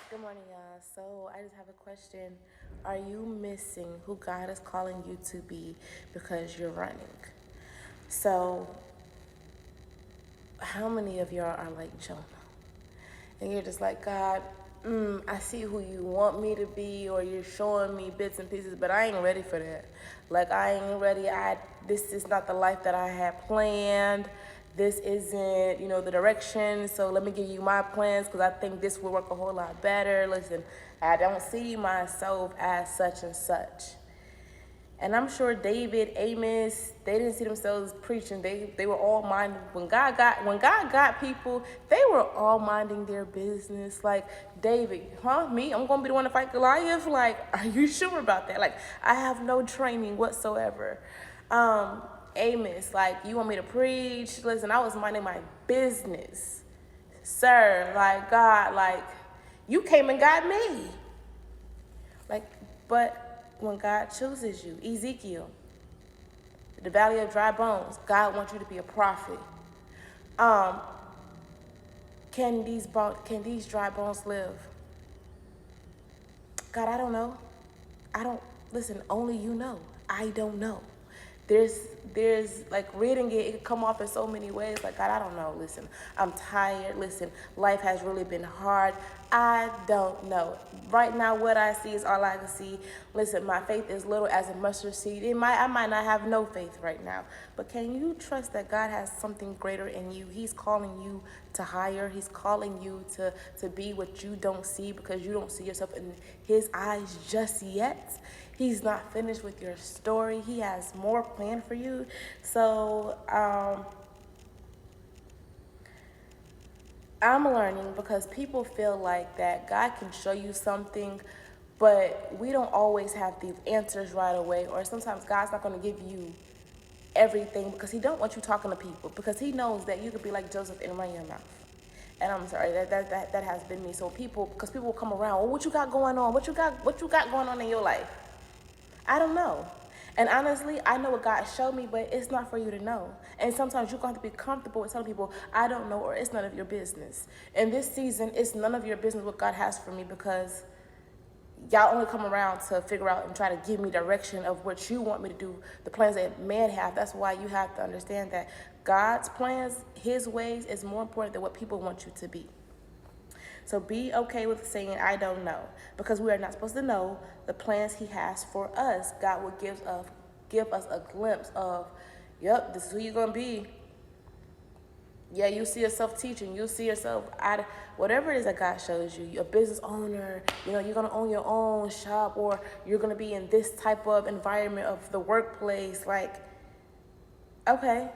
Good morning, y'all. So I just have a question. Are you missing who God is calling you to be because you're running? So, how many of y'all are like Jonah? And you're just like, God, I see who you want me to be, or you're showing me bits and pieces, but I ain't ready for that. Like, I ain't ready. This is not the life that I had planned. This isn't, the direction. So let me give you my plans because I think this will work a whole lot better. Listen, I don't see myself as such and such. And I'm sure David, Amos, they didn't see themselves preaching. They were all minding when God got people, they were all minding their business. Like, David, me? I'm gonna be the one to fight Goliath? Like, are you sure about that? Like, I have no training whatsoever. Amos, like, you want me to preach? Listen, I was minding my business. Sir, like, God, like, you came and got me. Like, but when God chooses you, Ezekiel, the valley of dry bones, God wants you to be a prophet. Um, can these dry bones live? God, I don't know. I don't listen, only you know. I don't know. There's like reading it can come off in so many ways. Like, God, I don't know. Listen, I'm tired. Listen, life has really been hard. I don't know. Right now, what I see is all I can see. Listen, my faith is little as a mustard seed. I might not have no faith right now, but can you trust that God has something greater in you? He's calling you to higher. He's calling you to be what you don't see because you don't see yourself in His eyes just yet. He's not finished with your story. He has more planned for you. So I'm learning because people feel like that God can show you something, but we don't always have the answers right away. Or sometimes God's not going to give you everything because He don't want you talking to people because He knows that you could be like Joseph and run your mouth. And I'm sorry, that has been me. So because people will come around, well, what you got going on? What you got going on in your life? I don't know. And honestly, I know what God showed me, but it's not for you to know. And sometimes you're going to have to be comfortable with telling people, I don't know, or it's none of your business. In this season, it's none of your business what God has for me because y'all only come around to figure out and try to give me direction of what you want me to do, the plans that man have. That's why you have to understand that God's plans, His ways is more important than what people want you to be. So be okay with saying, I don't know, because we are not supposed to know the plans He has for us. God will give us a glimpse of, yep, this is who you're going to be. Yeah, you see yourself teaching. You see yourself at whatever it is that God shows you. You're a business owner. You're going to own your own shop, or you're going to be in this type of environment of the workplace. Like, okay.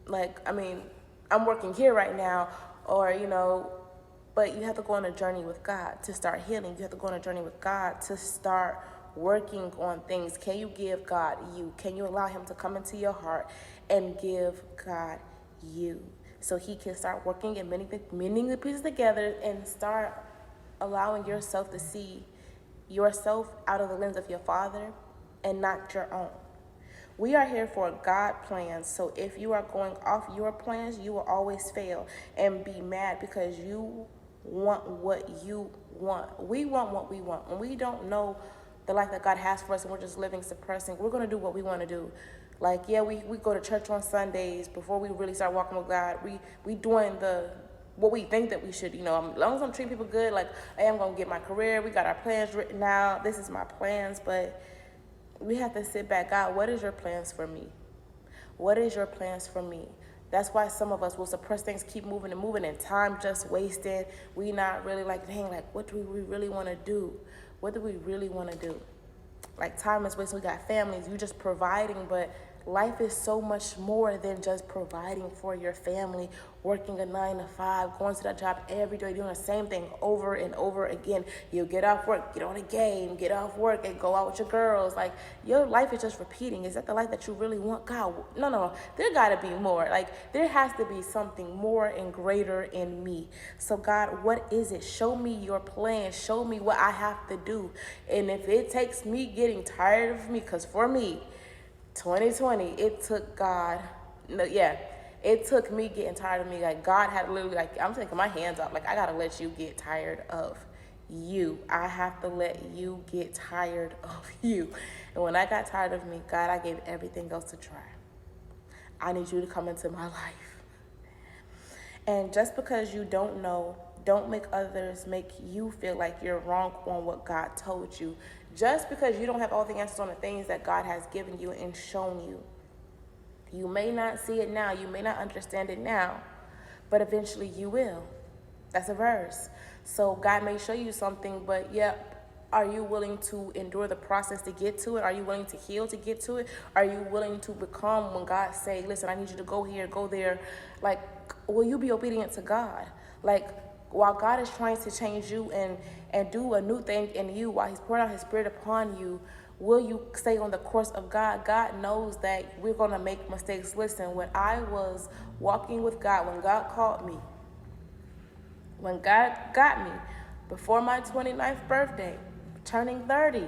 Like, I mean, I'm working here right now, or, but you have to go on a journey with God to start healing. You have to go on a journey with God to start working on things. Can you give God you? Can you allow Him to come into your heart and give God you so He can start working and mending the pieces together and start allowing yourself to see yourself out of the lens of your Father and not your own. We are here for God plans. So if you are going off your plans, you will always fail and be mad because you want what you want. We want what we want. When we don't know the life that God has for us and we're just living suppressing, we're going to do what we want to do. Like, yeah, we go to church on Sundays before we really start walking with God. We doing what we think that we should, as long as I'm treating people good, like, hey, I'm going to get my career. We got our plans written out. This is my plans, but we have to sit back. God, what is your plans for me? What is your plans for me? That's why some of us will suppress things, keep moving and time just wasted. We not really like, dang, like, what do we really want to do? What do we really want to do? Like, time is wasted. We got families. You just providing, but life is so much more than just providing for your family, working a 9 to 5, going to that job every day, doing the same thing over and over again. You get off work, get on a game, get off work and go out with your girls. Like, your life is just repeating. Is that the life that you really want? God, no. There got to be more. Like, there has to be something more and greater in me. So, God, what is it? Show me your plan. Show me what I have to do. And if it takes me getting tired of me, because for me, 2020, it took God, no, yeah, it took me getting tired of me. Like God had literally, like, I'm taking my hands off. Like, I gotta let you get tired of you. I have to let you get tired of you. And when I got tired of me, God, I gave everything else a try. I need you to come into my life. And just because you don't know, don't make others make you feel like you're wrong on what God told you. Just because you don't have all the answers on the things that God has given you and shown you. You may not see it now, you may not understand it now, but eventually you will. That's a verse. So God may show you something, but are you willing to endure the process to get to it? Are you willing to heal to get to it? Are you willing to become when God say, listen, I need you to go here, go there? Like, will you be obedient to God? Like, while God is trying to change you and do a new thing in you, while he's pouring out his spirit upon you, will you stay on the course of God? God knows that we're going to make mistakes. Listen, when I was walking with God, when God called me, when God got me before my 29th birthday, turning 30,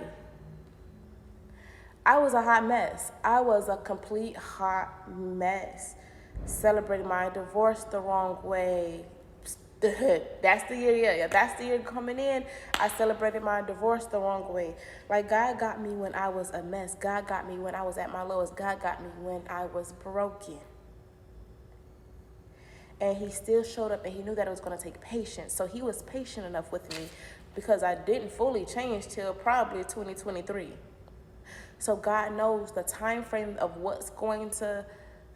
I was a hot mess. I was a complete hot mess. Celebrating my divorce the wrong way. That's the year, that's the year coming in. I celebrated my divorce the wrong way. Like, God got me when I was a mess. God got me when I was at my lowest. God got me when I was broken. And he still showed up, and he knew that it was going to take patience. So he was patient enough with me because I didn't fully change till probably 2023. So God knows the time frame of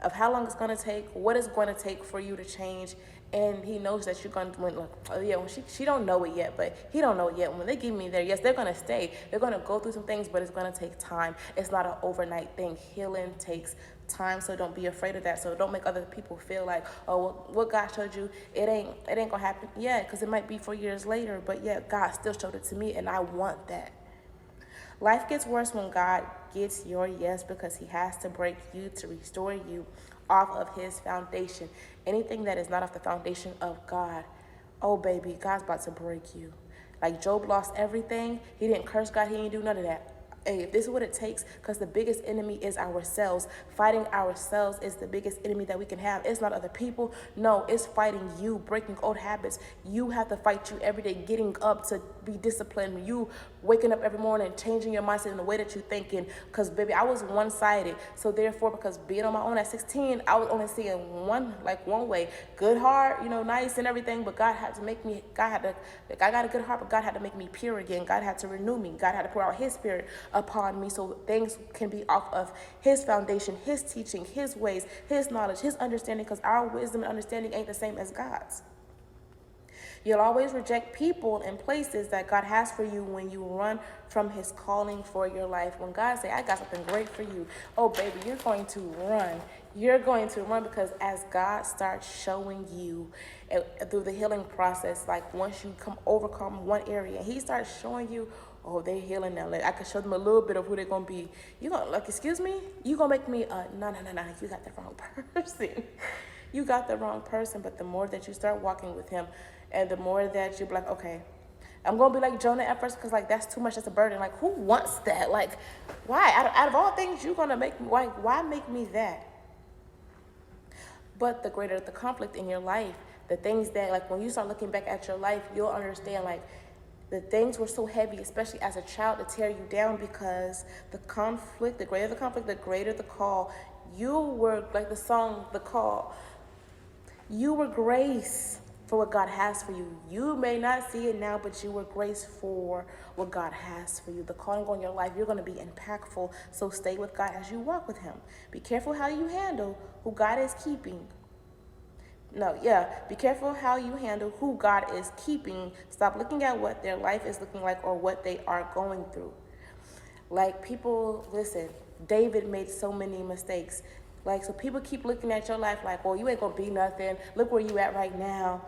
of how long it's going to take, what it's going to take for you to change. And he knows that you're going to, she don't know it yet, but he don't know it yet. When they give me their yes, they're going to stay. They're going to go through some things, but it's going to take time. It's not an overnight thing. Healing takes time, so don't be afraid of that. So don't make other people feel like, oh, what God showed you, it ain't going to happen yet, because it might be 4 years later, but God still showed it to me, and I want that. Life gets worse when God gets your yes, because he has to break you to restore you off of his foundation. Anything that is not off the foundation of God, oh baby, God's about to break you. Like Job lost everything. He didn't curse God. He didn't do none of that. Hey, if this is what it takes, because the biggest enemy is ourselves. Fighting ourselves is the biggest enemy that we can have. It's not other people. No, it's fighting you, breaking old habits. You have to fight you every day, getting up to be disciplined. You waking up every morning, changing your mindset in the way that you're thinking. Because, baby, I was one-sided. So, therefore, because being on my own at 16, I was only seeing one way. Good heart, nice and everything. But God had to make me, I got a good heart, but God had to make me pure again. God had to renew me. God had to pour out his spirit upon me so things can be off of his foundation, his teaching, his ways, his knowledge, his understanding, because our wisdom and understanding ain't the same as God's. You'll always reject people and places that God has for you when you run from his calling for your life. When God say, I got something great for you, oh baby, you're going to run. You're going to run, because as God starts showing you through the healing process, like once you overcome one area, he starts showing you, oh, they're healing now. Like, I can show them a little bit of who they're going to be. You're going to, like, excuse me? You're going to make me, no, you got the wrong person. You got the wrong person. But the more that you start walking with him, and the more that you're like, okay, I'm going to be like Jonah at first, because, like, that's too much. That's a burden. Like, who wants that? Like, why? Out of all things, you're going to make me, why make me that? But the greater the conflict in your life, the things that, like, when you start looking back at your life, you'll understand, like, the things were so heavy, especially as a child, to tear you down, because the conflict, the greater the call. You were, like the song, The Call, you were grace for what God has for you. You may not see it now, but you were grace for what God has for you. The calling on your life, you're going to be impactful, so stay with God as you walk with him. Be careful how you handle who God is keeping. Be careful how you handle who God is keeping. Stop looking at what their life is looking like or what they are going through. Like, people, listen, David made so many mistakes. Like, so people keep looking at your life like, well, you ain't gonna be nothing. Look where you at right now.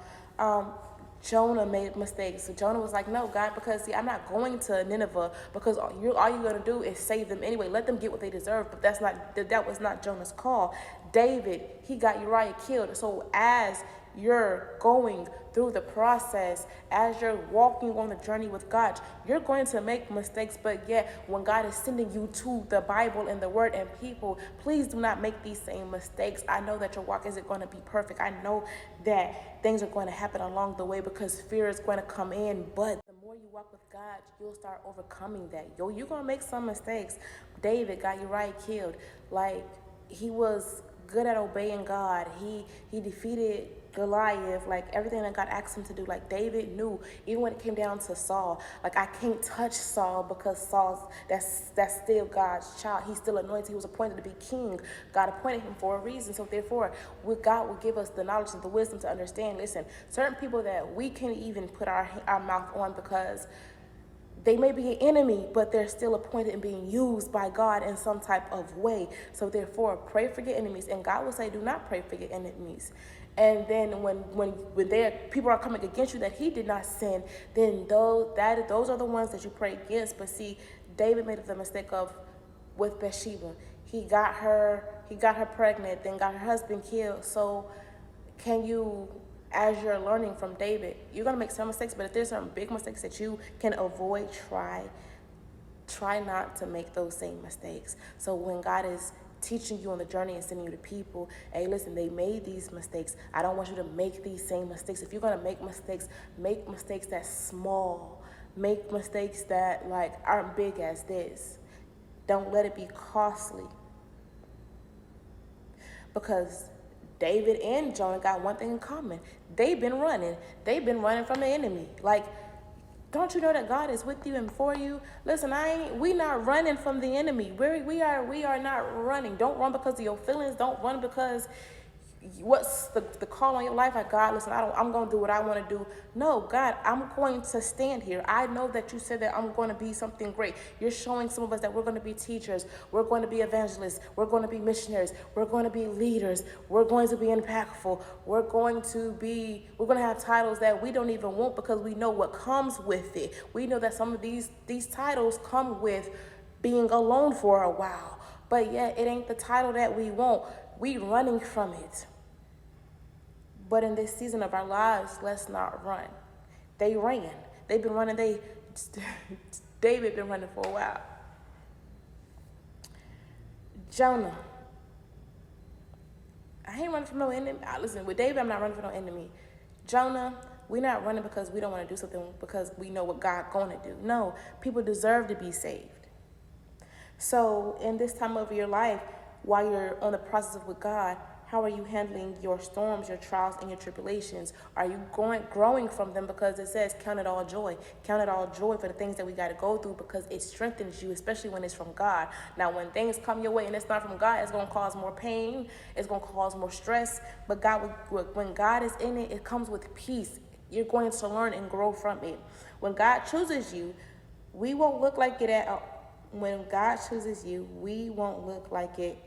Jonah made mistakes. So Jonah was like, no, God, because I'm not going to Nineveh, because all you're going to do is save them anyway. Let them get what they deserve. But that was not Jonah's call. David, he got Uriah killed. So as you're going through the process, as you're walking on the journey with God, you're going to make mistakes. But yet, when God is sending you to the Bible and the Word and people, please do not make these same mistakes. I know that your walk isn't going to be perfect. I know that things are going to happen along the way because fear is going to come in. But the more you walk with God, you'll start overcoming that. You're going to make some mistakes. David got Uriah killed. Like, he was good at obeying God. He defeated Goliath, like everything that God asked him to do. Like, David knew, even when it came down to Saul, like, I can't touch Saul because that's still God's child. He's still anointed. He was appointed to be king. God appointed him for a reason. So therefore, God will give us the knowledge and the wisdom to understand. Listen, certain people that we can't even put our mouth on because they may be an enemy, but they're still appointed and being used by God in some type of way. So therefore, pray for your enemies. And God will say, do not pray for your enemies. And then when people are coming against you that he did not send, then those are the ones that you pray against. But see, David made the mistake of with Bathsheba. He got her pregnant, then got her husband killed. So can you, as you're learning from David, you're going to make some mistakes, but if there's some big mistakes that you can avoid, try not to make those same mistakes. So when God is teaching you on the journey and sending you to people, hey, listen, they made these mistakes. I don't want you to make these same mistakes. If you're going to make mistakes that's small. Make mistakes that, like, aren't big as this. Don't let it be costly. Because David and Jonah got one thing in common. They've been running. They've been running from the enemy. Like, don't you know that God is with you and for you? Listen, we not running from the enemy. We are not running. Don't run because of your feelings. Don't run because what's the call on your life. Like, God, listen, I'm going to do what I want to do. No, God, I'm going to stand here. I know that you said that I'm going to be something great. You're showing some of us that we're going to be teachers. We're going to be evangelists. We're going to be missionaries. We're going to be leaders. We're going to be impactful. We're going to have titles that we don't even want because we know what comes with it. We know that some of these titles come with being alone for a while. But yet it ain't the title that we want. We running from it. But in this season of our lives, let's not run. They ran. They've been running. David been running for a while. Jonah. I ain't running from no enemy. Listen, with David, I'm not running from no enemy. Jonah, we're not running because we don't want to do something because we know what God's going to do. No, people deserve to be saved. So in this time of your life, while you're on the process with God, how are you handling your storms, your trials, and your tribulations? Are you growing from them? Because it says, count it all joy. Count it all joy for the things that we got to go through because it strengthens you, especially when it's from God. Now, when things come your way and it's not from God, it's going to cause more pain. It's going to cause more stress. But when God is in it, it comes with peace. You're going to learn and grow from it. When God chooses you, we won't look like it at all. When God chooses you, we won't look like it.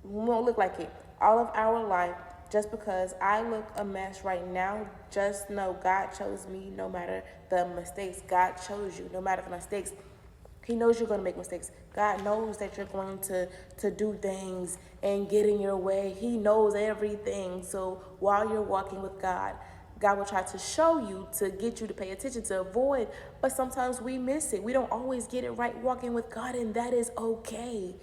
We won't look like it all of our life. Just because I look a mess right now, just know God chose me no matter the mistakes. God chose you no matter the mistakes. He knows you're going to make mistakes. God knows that you're going to do things and get in your way. He knows everything. So while you're walking with God, God will try to show you to get you to pay attention, to avoid. But sometimes we miss it. We don't always get it right walking with God, and that is okay.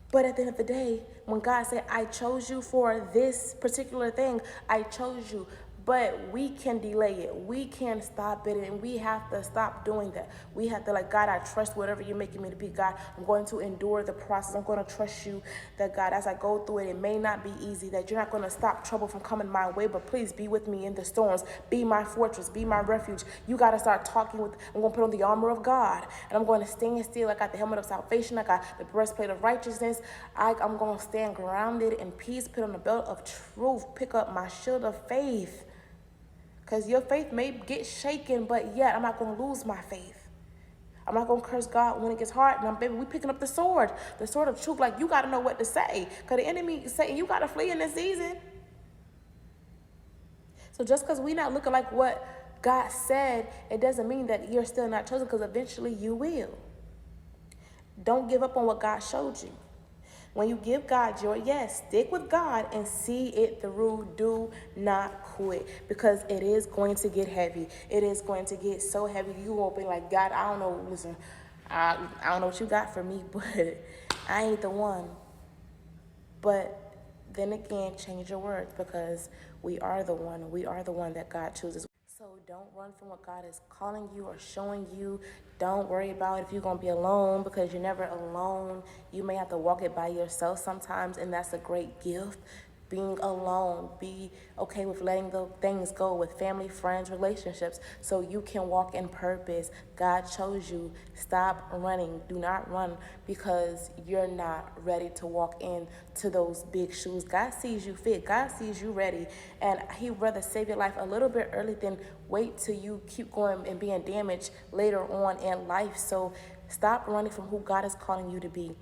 But at the end of the day, when God said, I chose you for this particular thing, I chose you. But we can delay it. We can stop it. And we have to stop doing that. We have to, like, God, I trust whatever you're making me to be. God, I'm going to endure the process. I'm going to trust you that, God, as I go through it, it may not be easy, that you're not going to stop trouble from coming my way. But please be with me in the storms. Be my fortress. Be my refuge. You got to start talking with, I'm going to put on the armor of God. And I'm going to stand still. I got the helmet of salvation. I got the breastplate of righteousness. I'm going to stand grounded in peace. Put on the belt of truth. Pick up my shield of faith. Because your faith may get shaken, but yet I'm not going to lose my faith. I'm not going to curse God when it gets hard. And we picking up the sword of truth. Like, you got to know what to say. Because the enemy is saying, you got to flee in this season. So just because we're not looking like what God said, it doesn't mean that you're still not chosen, because eventually you will. Don't give up on what God showed you. When you give God your yes, stick with God and see it through. Do not quit, because it is going to get heavy. It is going to get so heavy. You won't be like, God, I don't know. Listen, I don't know what you got for me, but I ain't the one. But then again, change your words, because we are the one. We are the one that God chooses. So don't run from what God is calling you or showing you. Don't worry about if you're going to be alone, because you're never alone. You may have to walk it by yourself sometimes, and that's a great gift. Being alone, be okay with letting the things go with family, friends, relationships, so you can walk in purpose. God chose you. Stop running. Do not run because you're not ready to walk into those big shoes. God sees you fit. God sees you ready, and He'd rather save your life a little bit early than wait till you keep going and being damaged later on in life. So stop running from who God is calling you to be.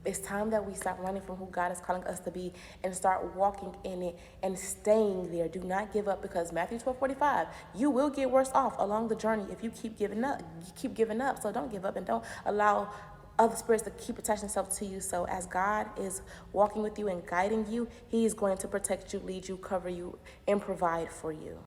It's time that we stop running from who God is calling us to be and start walking in it and staying there. Do not give up, because Matthew 12:45, you will get worse off along the journey if you keep giving up. You keep giving up. So don't give up, and don't allow other spirits to keep attaching themselves to you. So as God is walking with you and guiding you, He is going to protect you, lead you, cover you, and provide for you.